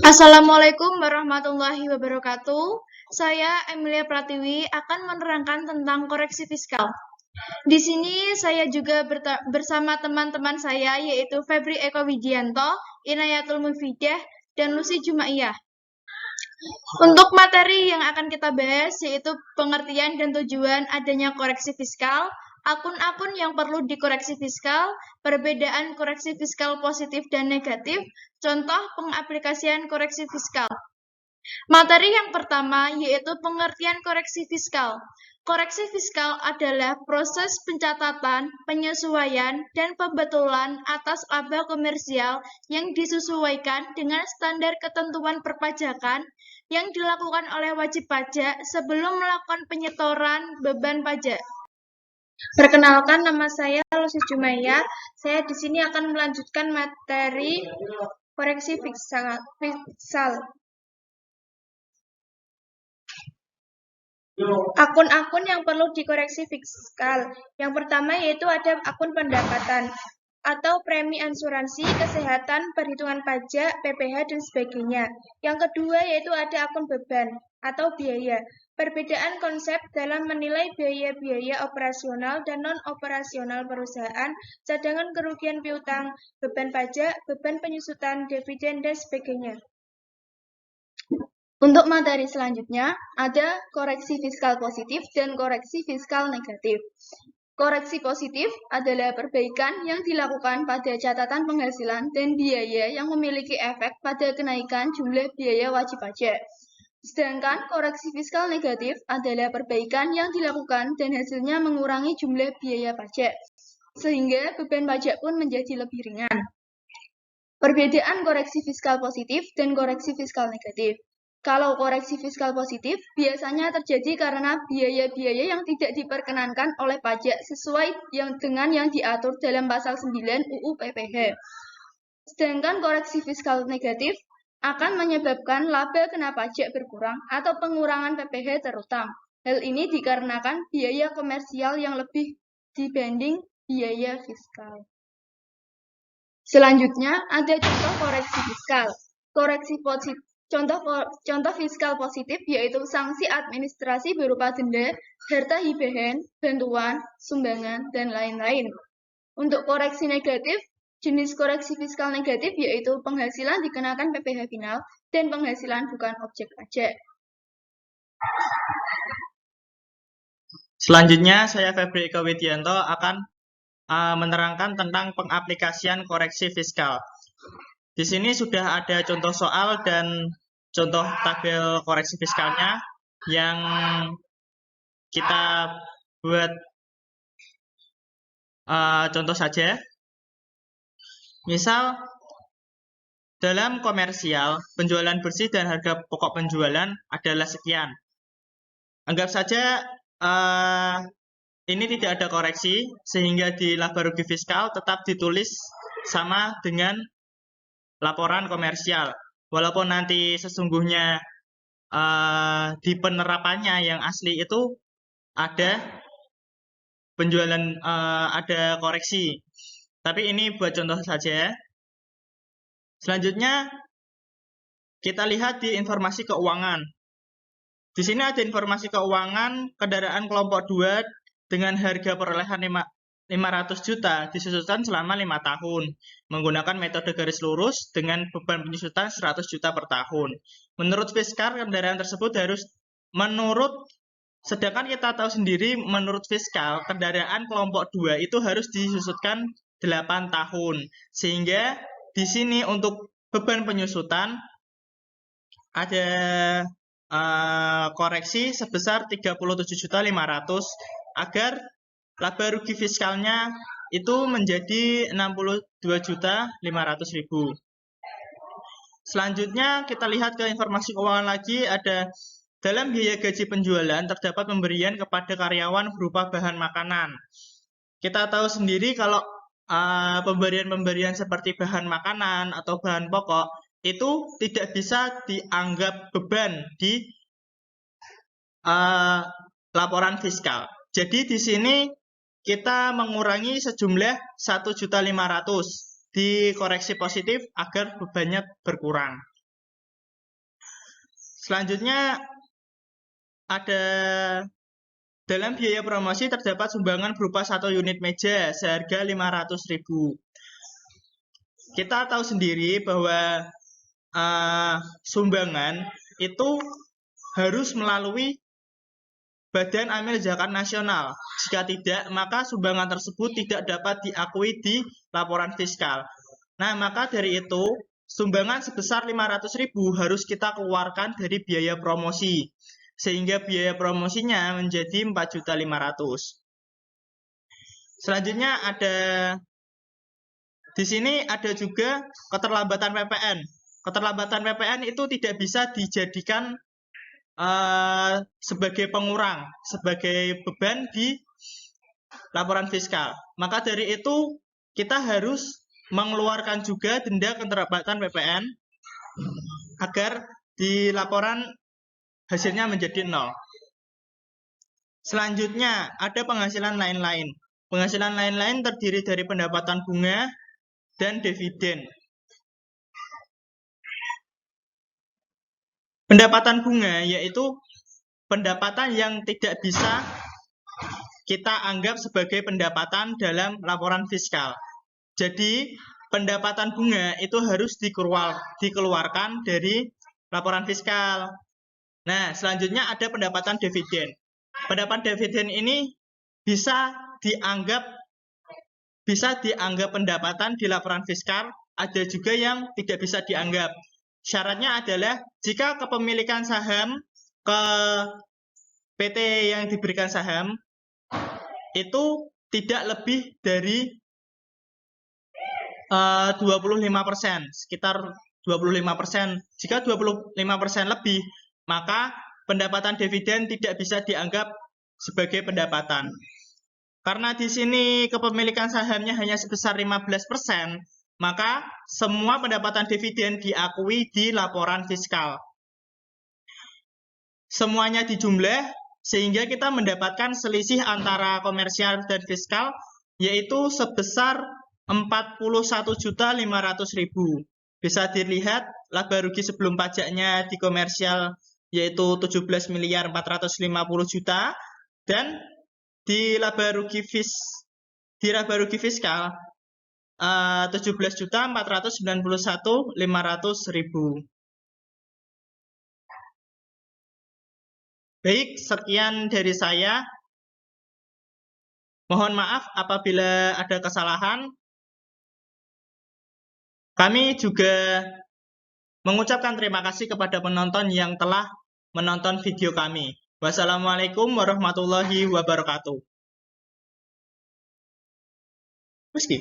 Assalamualaikum warahmatullahi wabarakatuh. Saya Emilia Pratiwi akan menerangkan tentang koreksi fiskal. Di sini saya juga bersama teman-teman saya yaitu Febri Eko Widianto, Inayatul Mufidah, dan Lucy Jumaiyah. Untuk materi yang akan kita bahas yaitu pengertian dan tujuan adanya koreksi fiskal, akun-akun yang perlu dikoreksi fiskal, perbedaan koreksi fiskal positif dan negatif, contoh pengaplikasian koreksi fiskal. Materi yang pertama yaitu pengertian koreksi fiskal. Koreksi fiskal adalah proses pencatatan, penyesuaian, dan pembetulan atas laba komersial yang disesuaikan dengan standar ketentuan perpajakan yang dilakukan oleh wajib pajak sebelum melakukan penyetoran beban pajak. Perkenalkan, nama saya Lucy Jumaya. Saya di sini akan melanjutkan materi koreksi fiskal. Akun-akun yang perlu dikoreksi fiskal. Yang pertama yaitu ada akun pendapatan atau premi asuransi, kesehatan, perhitungan pajak, PPh, dan sebagainya. Yang kedua yaitu ada akun beban atau biaya. Perbedaan konsep dalam menilai biaya-biaya operasional dan non-operasional perusahaan, cadangan kerugian piutang, beban pajak, beban penyusutan, dividen, dan sebagainya. Untuk materi selanjutnya, ada koreksi fiskal positif dan koreksi fiskal negatif. Koreksi positif adalah perbaikan yang dilakukan pada catatan penghasilan dan biaya yang memiliki efek pada kenaikan jumlah biaya wajib pajak. Sedangkan koreksi fiskal negatif adalah perbaikan yang dilakukan dan hasilnya mengurangi jumlah biaya pajak, sehingga beban pajak pun menjadi lebih ringan. Perbedaan koreksi fiskal positif dan koreksi fiskal negatif. Kalau koreksi fiskal positif biasanya terjadi karena biaya-biaya yang tidak diperkenankan oleh pajak sesuai dengan yang diatur dalam pasal 9 UU PPh. Sedangkan koreksi fiskal negatif akan menyebabkan laba kena pajak berkurang atau pengurangan PPh terutang. Hal ini dikarenakan biaya komersial yang lebih dibanding biaya fiskal. Selanjutnya ada contoh koreksi fiskal. Koreksi positif. Contoh fiskal positif yaitu sanksi administrasi berupa denda, harta hibahan, bantuan, sumbangan, dan lain-lain. Untuk koreksi negatif, jenis koreksi fiskal negatif yaitu penghasilan dikenakan PPh final dan penghasilan bukan objek pajak. Selanjutnya, saya Febri Eko Widianto akan menerangkan tentang pengaplikasian koreksi fiskal. Di sini sudah ada contoh soal dan contoh tabel koreksi fiskalnya yang kita buat contoh saja. Misal, dalam komersial, penjualan bersih dan harga pokok penjualan adalah sekian. Anggap saja ini tidak ada koreksi, sehingga di laba rugi fiskal tetap ditulis sama dengan laporan komersial. Walaupun nanti sesungguhnya di penerapannya yang asli itu ada penjualan, ada koreksi. Tapi ini buat contoh saja. Selanjutnya, kita lihat di informasi keuangan. Di sini ada informasi keuangan kendaraan kelompok 2 dengan harga perolehan 500 juta disusunkan selama 5 tahun menggunakan metode garis lurus dengan beban penyusutan 100 juta per tahun. Menurut fiskal, kendaraan tersebut harus sedangkan kita tahu sendiri menurut fiskal, kendaraan kelompok 2 itu harus disusutkan 8 tahun. Sehingga di sini untuk beban penyusutan ada koreksi sebesar 37.500.000 agar laba rugi fiskalnya itu menjadi 62.500.000. Selanjutnya kita lihat ke informasi keuangan lagi, ada dalam biaya gaji penjualan terdapat pemberian kepada karyawan berupa bahan makanan. Kita tahu sendiri kalau pemberian-pemberian seperti bahan makanan atau bahan pokok itu tidak bisa dianggap beban di laporan fiskal. Jadi di sini kita mengurangi sejumlah 1.500.000 di koreksi positif agar bebannya berkurang. Selanjutnya ada dalam biaya promosi terdapat sumbangan berupa 1 unit meja seharga 500.000. Kita tahu sendiri bahwa sumbangan itu harus melalui Badan Amil Zakat Nasional. Jika tidak, maka sumbangan tersebut tidak dapat diakui di laporan fiskal. Nah, maka dari itu, sumbangan sebesar 500.000 harus kita keluarkan dari biaya promosi. Sehingga biaya promosinya menjadi 4.500.000. Selanjutnya di sini ada juga keterlambatan PPN. Keterlambatan PPN itu tidak bisa dijadikan sebagai pengurang, sebagai beban di laporan fiskal. Maka dari itu kita harus mengeluarkan juga denda keterlambatan PPN agar di laporan hasilnya menjadi 0. Selanjutnya ada penghasilan lain-lain. Penghasilan lain-lain terdiri dari pendapatan bunga dan dividen. Pendapatan bunga yaitu pendapatan yang tidak bisa kita anggap sebagai pendapatan dalam laporan fiskal. Jadi, pendapatan bunga itu harus dikeluarkan dari laporan fiskal. Nah, selanjutnya ada pendapatan dividen. Pendapatan dividen ini bisa dianggap pendapatan di laporan fiskal, ada juga yang tidak bisa dianggap. Syaratnya adalah jika kepemilikan saham ke PT yang diberikan saham itu tidak lebih dari 25%, sekitar 25%. Jika 25% lebih, maka pendapatan dividen tidak bisa dianggap sebagai pendapatan. Karena di sini kepemilikan sahamnya hanya sebesar 15%, maka semua pendapatan dividen diakui di laporan fiskal. Semuanya dijumlah sehingga kita mendapatkan selisih antara komersial dan fiskal yaitu sebesar 41.500.000. Bisa dilihat laba rugi sebelum pajaknya di komersial yaitu 17.450.000 dan di laba rugi fiskal 17.491.500.000. Baik, sekian dari saya. Mohon maaf apabila ada kesalahan. Kami juga mengucapkan terima kasih kepada penonton yang telah menonton video kami. Wassalamualaikum warahmatullahi wabarakatuh. Meski.